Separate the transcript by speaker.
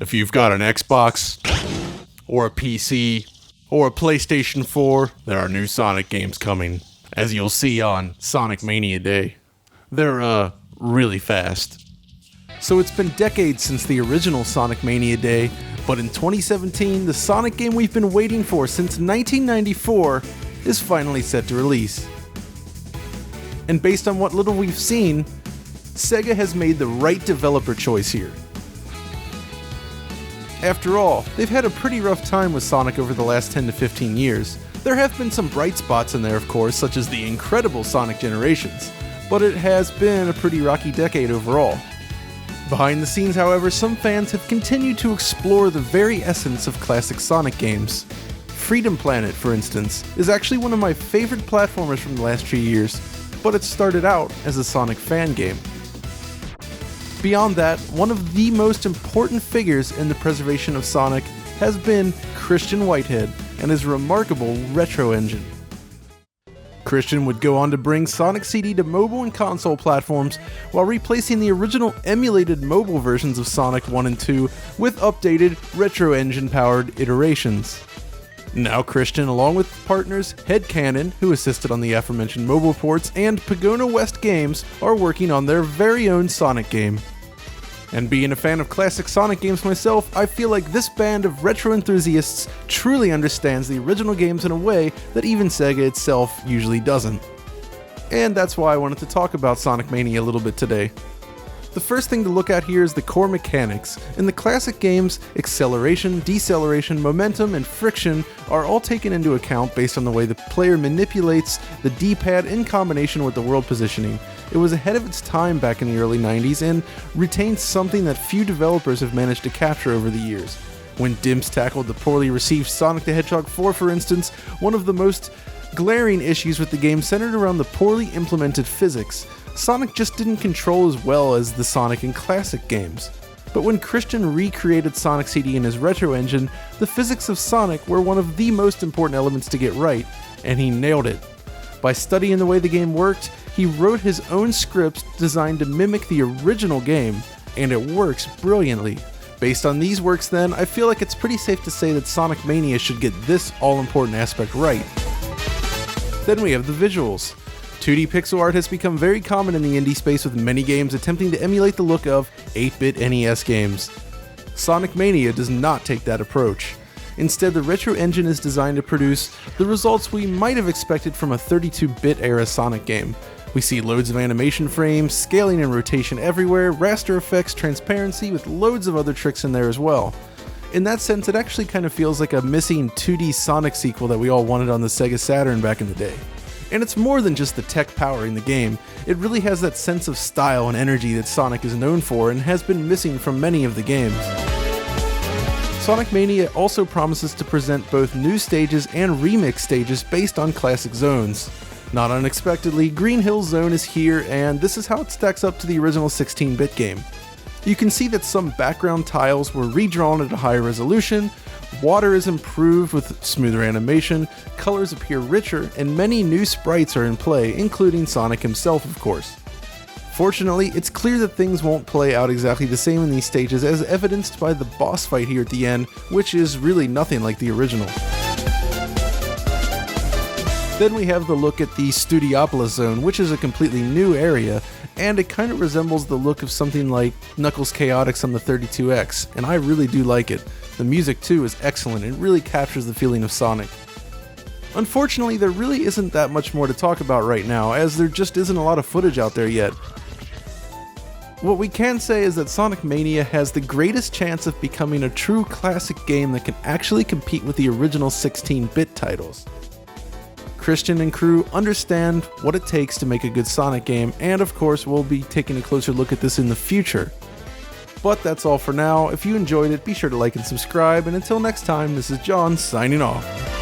Speaker 1: If you've got an Xbox, or a PC, or a PlayStation 4, there are new Sonic games coming, as you'll see on Sonic Mania Day. They're, really fast. So it's been decades since the original Sonic Mania Day, but in 2017, the Sonic game we've been waiting for since 1994 is finally set to release. And based on what little we've seen, Sega has made the right developer choice here. After all, they've had a pretty rough time with Sonic over the last 10 to 15 years. There have been some bright spots in there, of course, such as the incredible Sonic Generations, but it has been a pretty rocky decade overall. Behind the scenes, however, some fans have continued to explore the very essence of classic Sonic games. Freedom Planet, for instance, is actually one of my favorite platformers from the last few years, but it started out as a Sonic fan game. Beyond that, one of the most important figures in the preservation of Sonic has been Christian Whitehead and his remarkable retro engine. Christian would go on to bring Sonic CD to mobile and console platforms while replacing the original emulated mobile versions of Sonic 1 and 2 with updated retro engine powered iterations. Now Christian, along with partners Headcanon, who assisted on the aforementioned mobile ports, and Pagoda West Games are working on their very own Sonic game. And being a fan of classic Sonic games myself, I feel like this band of retro enthusiasts truly understands the original games in a way that even Sega itself usually doesn't. And that's why I wanted to talk about Sonic Mania a little bit today. The first thing to look at here is the core mechanics. In the classic games, acceleration, deceleration, momentum, and friction are all taken into account based on the way the player manipulates the D-pad in combination with the world positioning. It was ahead of its time back in the early 90s and retains something that few developers have managed to capture over the years. When Dimps tackled the poorly received Sonic the Hedgehog 4, for instance, one of the most glaring issues with the game centered around the poorly implemented physics. Sonic just didn't control as well as the Sonic in classic games. But when Christian recreated Sonic CD in his retro engine, the physics of Sonic were one of the most important elements to get right, and he nailed it. By studying the way the game worked, he wrote his own scripts designed to mimic the original game, and it works brilliantly. Based on these works then, I feel like it's pretty safe to say that Sonic Mania should get this all-important aspect right. Then we have the visuals. 2D pixel art has become very common in the indie space, with many games attempting to emulate the look of 8-bit NES games. Sonic Mania does not take that approach. Instead, the retro engine is designed to produce the results we might have expected from a 32-bit era Sonic game. We see loads of animation frames, scaling and rotation everywhere, raster effects, transparency, with loads of other tricks in there as well. In that sense, it actually kind of feels like a missing 2D Sonic sequel that we all wanted on the Sega Saturn back in the day. And it's more than just the tech powering the game, it really has that sense of style and energy that Sonic is known for and has been missing from many of the games. Sonic Mania also promises to present both new stages and remix stages based on classic zones. Not unexpectedly, Green Hill Zone is here, and this is how it stacks up to the original 16-bit game. You can see that some background tiles were redrawn at a higher resolution, water is improved with smoother animation, colors appear richer, and many new sprites are in play, including Sonic himself, of course. Fortunately, it's clear that things won't play out exactly the same in these stages, as evidenced by the boss fight here at the end, which is really nothing like the original. Then we have the look at the Studiopolis Zone, which is a completely new area, and it kind of resembles the look of something like Knuckles Chaotix on the 32X, and I really do like it. The music too is excellent, and really captures the feeling of Sonic. Unfortunately, there really isn't that much more to talk about right now, as there just isn't a lot of footage out there yet. What we can say is that Sonic Mania has the greatest chance of becoming a true classic game that can actually compete with the original 16-bit titles. Christian and crew understand what it takes to make a good Sonic game, and of course we'll be taking a closer look at this in the future. But that's all for now. If you enjoyed it, be sure to like and subscribe, and until next time, this is John signing off.